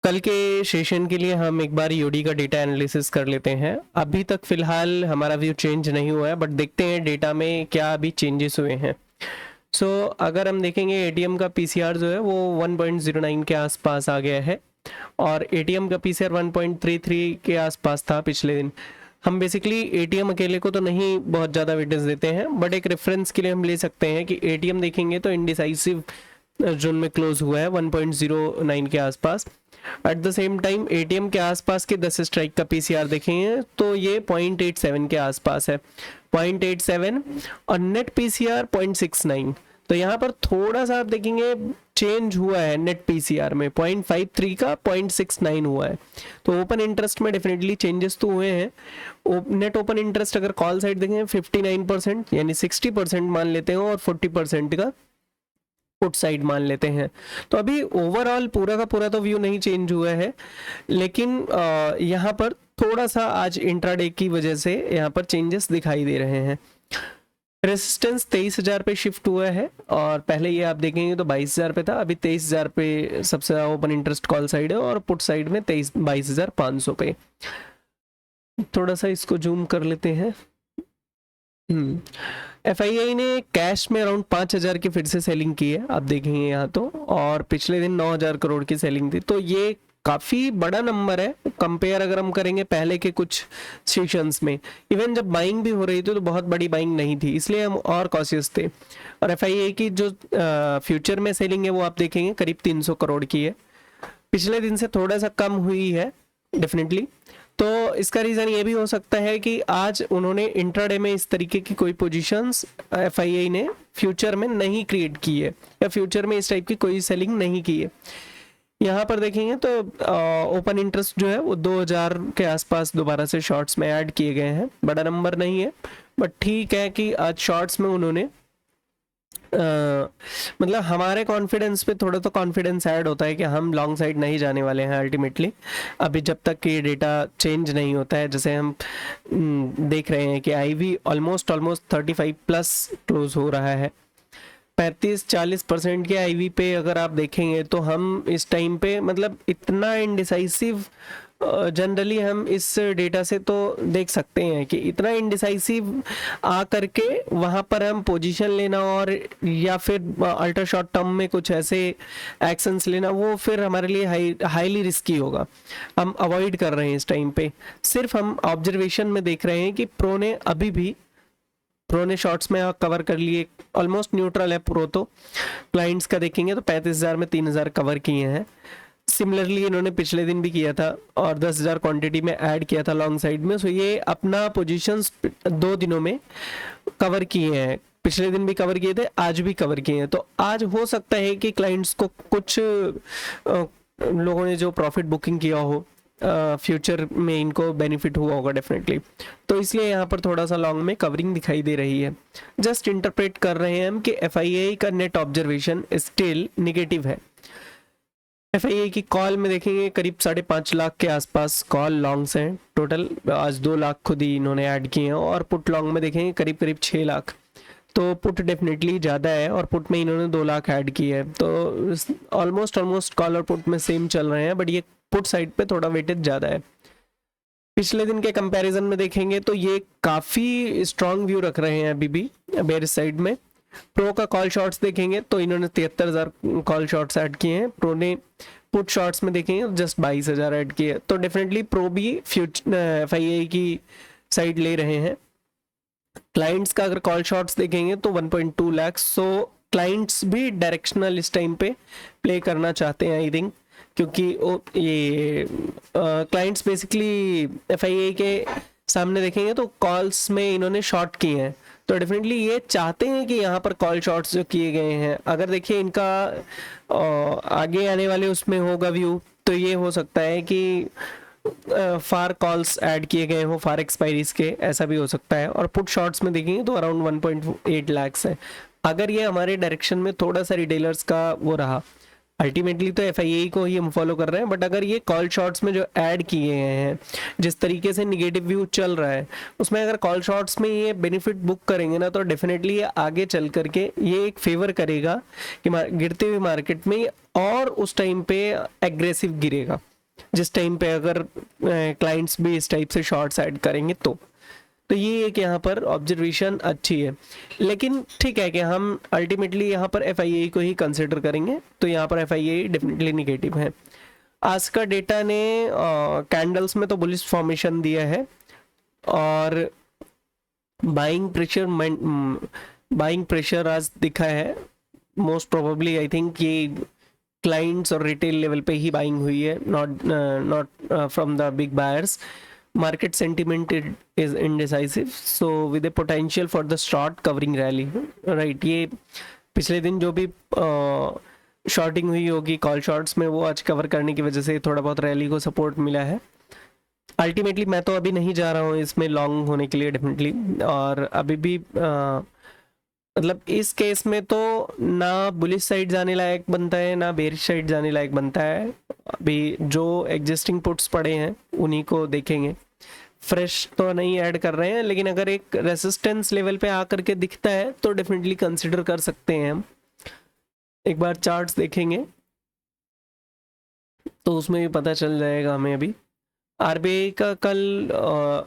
कल के सेशन के लिए हम एक बार यूडी का डेटा एनालिसिस कर लेते हैं। अभी तक फिलहाल हमारा व्यू चेंज नहीं हुआ है, बट देखते हैं डेटा में क्या अभी चेंजेस हुए हैं। अगर हम देखेंगे एटीएम का पीसीआर जो है वो 1.09 के आसपास आ गया है और एटीएम का पीसीआर 1.33 के आसपास था पिछले दिन। हम बेसिकली एटीएम अकेले को तो नहीं बहुत ज़्यादा वेटेज देते हैं, बट एक रेफरेंस के लिए हम ले सकते हैं कि एटीएम देखेंगे तो इंडिसाइसिव जोन में क्लोज हुआ है 1.09 के आसपास। At the same time ATM के आसपास के 10 स्ट्राइक का पीसीआर देखेंगे तो ये 0.87 के आसपास है, 0.87 और नेट पीसीआर 0.69। तो यहाँ पर थोड़ा सा आप देखेंगे चेंज हुआ है नेट पीसीआर में, 0.53 का 0.69 हुआ है। तो ओपन इंटरेस्ट में डेफिनेटली चेंजेस तो हुए हैं। नेट ओपन इंटरेस्ट अगर कॉल साइड देखें 59% यानी 60% मान लेते हैं और 40% का पुट साइड मान लेते हैं। तो अभी ओवरऑल पूरा का पूरा तो व्यू नहीं चेंज हुआ है, लेकिन यहाँ पर थोड़ा सा आज इंट्राडे की वजह से यहाँ पर चेंजेस दिखाई दे रहे हैं। रेजिस्टेंस 23,000 पे शिफ्ट हुआ है और पहले ये आप देखेंगे तो 22,000 पे था, अभी 23,000 पे सबसे ज़्यादा ओपन इंटरेस्ट कॉल साइड है और पुट साइड में 22,500 पे। थोड़ा सा इसको जूम कर लेते हैं। एफआईआई ने कैश में अराउंड 5,000 की फिर से सेलिंग की है, आप देखेंगे यहाँ तो, और पिछले दिन 9,000 करोड़ की सेलिंग थी। तो ये काफ़ी बड़ा नंबर है कंपेयर अगर हम करेंगे पहले के कुछ सेशंस में। इवन जब बाइंग भी हो रही थी तो बहुत बड़ी बाइंग नहीं थी, इसलिए हम और कॉशियस थे। और एफआईआई की जो फ्यूचर में सेलिंग है वो आप देखेंगे करीब 300 करोड़ की है, पिछले दिन से थोड़ा सा कम हुई है डेफिनेटली। तो इसका रीज़न ये भी हो सकता है कि आज उन्होंने इंट्राडे में इस तरीके की कोई पोजीशंस एफआईआई ने फ्यूचर में नहीं क्रिएट की है या फ्यूचर में इस टाइप की कोई सेलिंग नहीं की है। यहाँ पर देखेंगे तो ओपन इंटरेस्ट जो है वो 2,000 के आसपास दोबारा से शॉर्ट्स में ऐड किए गए हैं। बड़ा नंबर नहीं है, बट ठीक है कि आज शॉर्ट्स में उन्होंने मतलब हमारे कॉन्फिडेंस पे थोड़ा तो कॉन्फिडेंस ऐड होता है कि हम लॉन्ग साइड नहीं जाने वाले हैं अल्टीमेटली, अभी जब तक ये डेटा चेंज नहीं होता है। जैसे हम देख रहे हैं कि आईवी ऑलमोस्ट 35 प्लस क्लोज हो रहा है, 35-40% के आईवी पे अगर आप देखेंगे तो हम इस टाइम पे मतलब इतना इनडिसाइसिव जनरली हम इस डेटा से तो देख सकते हैं कि इतना इनडिसाइसिव आ करके वहाँ पर हम पोजीशन लेना और या फिर अल्ट्रा शॉर्ट टर्म में कुछ ऐसे एक्शंस लेना वो फिर हमारे लिए हाईली रिस्की होगा। हम अवॉइड कर रहे हैं इस टाइम पे। सिर्फ हम ऑब्जर्वेशन में देख रहे हैं कि प्रो ने शॉर्ट्स में कवर कर लिए, ऑलमोस्ट न्यूट्रल है प्रो। तो क्लाइंट्स का देखेंगे तो 35,000 में 3,000 कवर किए हैं। सिमिलरली इन्होंने पिछले दिन भी किया था और 10,000 क्वांटिटी में ऐड किया था लॉन्ग साइड में। सो ये अपना पोजीशंस 2 दिनों में कवर किए हैं, पिछले दिन भी कवर किए थे, आज भी कवर किए हैं। तो आज हो सकता है कि क्लाइंट्स को कुछ लोगों ने जो प्रॉफिट बुकिंग किया हो फ्यूचर में इनको बेनिफिट हुआ होगा डेफिनेटली। तो इसलिए यहाँ पर थोड़ा सा लॉन्ग में कवरिंग दिखाई दे रही है। जस्ट इंटरप्रेट कर रहे हैं हम कि एफआईआई का नेट ऑब्जर्वेशन स्टिल निगेटिव है। एफआईआई की कॉल में देखेंगे करीब 5.5 लाख के आसपास कॉल लॉन्ग्स हैं टोटल, आज 2 लाख खुद ही इन्होंने ऐड किए हैं। और पुट लॉन्ग में देखेंगे करीब 6 लाख। तो पुट डेफिनेटली ज़्यादा है और पुट में इन्होंने 2 लाख ऐड किए हैं। तो ऑलमोस्ट कॉल और पुट में सेम चल रहे हैं, बट ये पुट साइड पे थोड़ा वेटेज ज़्यादा है। पिछले दिन के कंपैरिजन में देखेंगे तो ये काफ़ी स्ट्रॉन्ग व्यू रख रहे हैं अभी भी बेयरिश साइड में। प्रो का कॉल शॉट्स देखेंगे तो इन्होंने 73,000 कॉल शॉट्स ऐड किए हैं। प्रो ने पुट शॉट्स में देखेंगे जस्ट 22,000 ऐड किए। तो डेफिनेटली प्रो भी एफआईआई की साइड ले रहे हैं। क्लाइंट्स का अगर कॉल शॉट्स देखेंगे तो 1.2 लाख। सो क्लाइंट्स भी डायरेक्शनल इस टाइम पे प्ले करना चाहते हैं आई थिंक, क्योंकि ये क्लाइंट्स बेसिकली एफआईआई के सामने देखेंगे तो कॉल्स में इन्होंने शॉर्ट किए हैं। तो डेफिनेटली ये चाहते हैं कि यहाँ पर कॉल शॉट्स जो किए गए हैं, अगर देखिए इनका आगे आने वाले उसमें होगा व्यू, तो ये हो सकता है कि फार कॉल्स ऐड किए गए हो फार एक्सपायरीज के, ऐसा भी हो सकता है। और पुट शॉर्ट्स में देखेंगे तो अराउंड 1.8 लाख है। अगर ये हमारे डायरेक्शन में थोड़ा सा रिटेलर्स का वो रहा, अल्टीमेटली तो एफआईआई को ही हम फॉलो कर रहे हैं, बट अगर ये कॉल शॉट्स में जो ऐड किए गए हैं, जिस तरीके से निगेटिव व्यू चल रहा है, उसमें अगर कॉल शॉट्स में ये बेनिफिट बुक करेंगे ना, तो डेफिनेटली ये आगे चल करके ये एक फेवर करेगा कि गिरते हुए मार्केट में और उस टाइम पे एग्रेसिव गिरेगा। जिस टाइम पे अगर क्लाइंट्स भी इस टाइप से शॉर्ट्स ऐड करेंगे तो ये एक यहाँ पर ऑब्जर्वेशन अच्छी है। लेकिन ठीक है कि हम अल्टीमेटली यहाँ पर एफ को ही कंसिडर करेंगे, तो यहाँ पर एफ डेफिनेटली निगेटिव है। आज का डेटा ने कैंडल्स में तो बुलिश फॉर्मेशन दिया है और बाइंग प्रेशर आज दिखा है। मोस्ट प्रोबेबली आई थिंक ये क्लाइंट्स और रिटेल लेवल पे ही बाइंग हुई है, not from the big buyers. Market sentiment is indecisive, so with A potential for the short covering rally, right. ये पिछले दिन जो भी शॉर्टिंग हुई होगी कॉल शॉर्ट्स में, वो आज कवर करने की वजह से थोड़ा बहुत रैली को सपोर्ट मिला है। अल्टीमेटली मैं तो अभी नहीं जा रहा हूँ इसमें लॉन्ग होने के लिए डेफिनेटली, और अभी भी मतलब इस केस में तो ना बुलिश साइड जाने लायक बनता है ना बेरिश साइड जाने लायक बनता है। अभी जो एग्जिस्टिंग पुट्स पड़े हैं उन्हीं को देखेंगे, फ्रेश तो नहीं ऐड कर रहे हैं, लेकिन अगर एक रेसिस्टेंस लेवल पे आकर के दिखता है तो डेफिनेटली कंसिडर कर सकते हैं हम। एक बार चार्ट्स देखेंगे तो उसमें भी पता चल जाएगा हमें। अभी आरबीआई का कल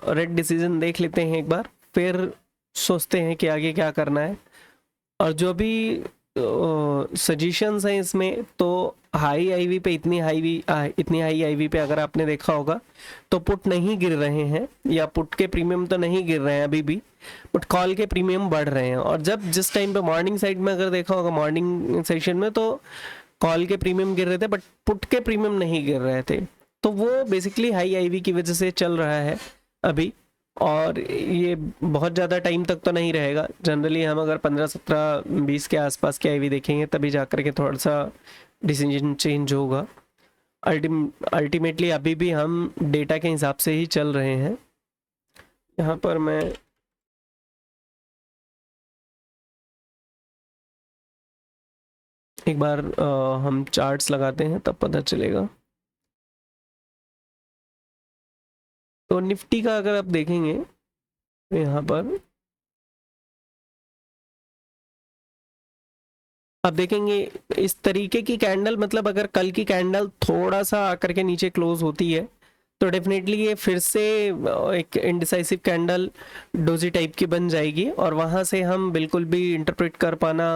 रेट डिसीजन देख लेते हैं एक बार, फिर सोचते हैं कि आगे क्या करना है। और जो भी सजेशंस हैं इसमें, तो हाई आईवी पे इतनी हाई आईवी पे अगर आपने देखा होगा तो पुट नहीं गिर रहे हैं, या पुट के प्रीमियम तो नहीं गिर रहे हैं अभी भी, बट कॉल के प्रीमियम बढ़ रहे हैं। और जब जिस टाइम पे मॉर्निंग साइड में अगर देखा होगा मॉर्निंग सेशन में, तो कॉल के प्रीमियम गिर रहे थे बट पुट के प्रीमियम नहीं गिर रहे थे। तो वो बेसिकली हाई आईवी की वजह से चल रहा है अभी, और ये बहुत ज़्यादा टाइम तक तो नहीं रहेगा। जनरली हम अगर 15, 17, 20 के आसपास की आईवी देखेंगे तभी जाकर के थोड़ा सा डिसीजन चेंज होगा। अल्टीमेटली अभी भी हम डेटा के हिसाब से ही चल रहे हैं। यहाँ पर मैं एक बार हम चार्ट्स लगाते हैं तब पता चलेगा। तो निफ्टी का अगर आप देखेंगे तो यहाँ पर आप देखेंगे इस तरीके की कैंडल, मतलब अगर कल की कैंडल थोड़ा सा आकर के नीचे क्लोज होती है तो डेफिनेटली ये फिर से एक इनडिसाइसिव कैंडल डोजी टाइप की बन जाएगी, और वहाँ से हम बिल्कुल भी इंटरप्रेट कर पाना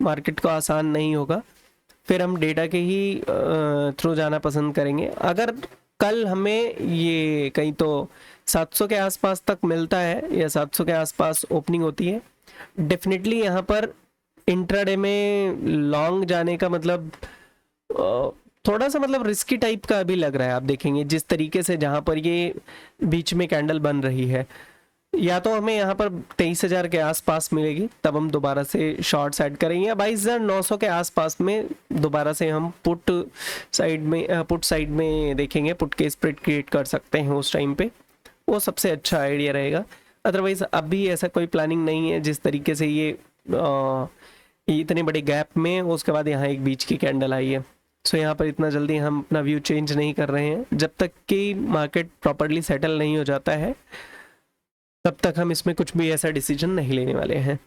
मार्केट को आसान नहीं होगा। फिर हम डेटा के ही थ्रू जाना पसंद करेंगे। अगर कल हमें ये कहीं तो 700 के आसपास तक मिलता है या 700 के आसपास ओपनिंग होती है, डेफिनेटली यहाँ पर इंट्राडे में लॉन्ग जाने का मतलब थोड़ा सा मतलब रिस्की टाइप का अभी लग रहा है। आप देखेंगे जिस तरीके से जहाँ पर ये बीच में कैंडल बन रही है, या तो हमें यहाँ पर 23,000 के आसपास मिलेगी तब हम दोबारा से शॉर्ट्स ऐड करेंगे, या 22,900 के आसपास में दोबारा से हम पुट साइड में देखेंगे, पुट के स्प्रेड क्रिएट कर सकते हैं उस टाइम पे, वो सबसे अच्छा आइडिया रहेगा। अदरवाइज अभी ऐसा कोई प्लानिंग नहीं है। जिस तरीके से ये इतने बड़े गैप में उसके बाद यहाँ एक बीच की कैंडल आई है, सो यहाँ पर इतना जल्दी हम अपना व्यू चेंज नहीं कर रहे हैं। जब तक कि मार्केट प्रॉपरली सेटल नहीं हो जाता है तब तक हम इसमें कुछ भी ऐसा डिसीजन नहीं लेने वाले हैं।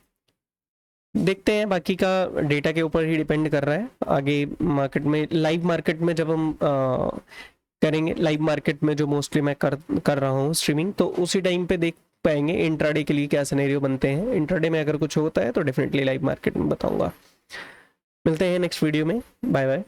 देखते हैं, बाकी का डेटा के ऊपर ही डिपेंड कर रहा है। आगे मार्केट में, लाइव मार्केट में जब हम करेंगे, लाइव मार्केट में जो मोस्टली मैं कर रहा हूँ स्ट्रीमिंग, तो उसी टाइम पे देख पाएंगे इंट्राडे के लिए क्या सिनेरियो बनते हैं। इंट्राडे में अगर कुछ होता है तो डेफिनेटली लाइव मार्केट में बताऊंगा। मिलते हैं नेक्स्ट वीडियो में, बाय बाय।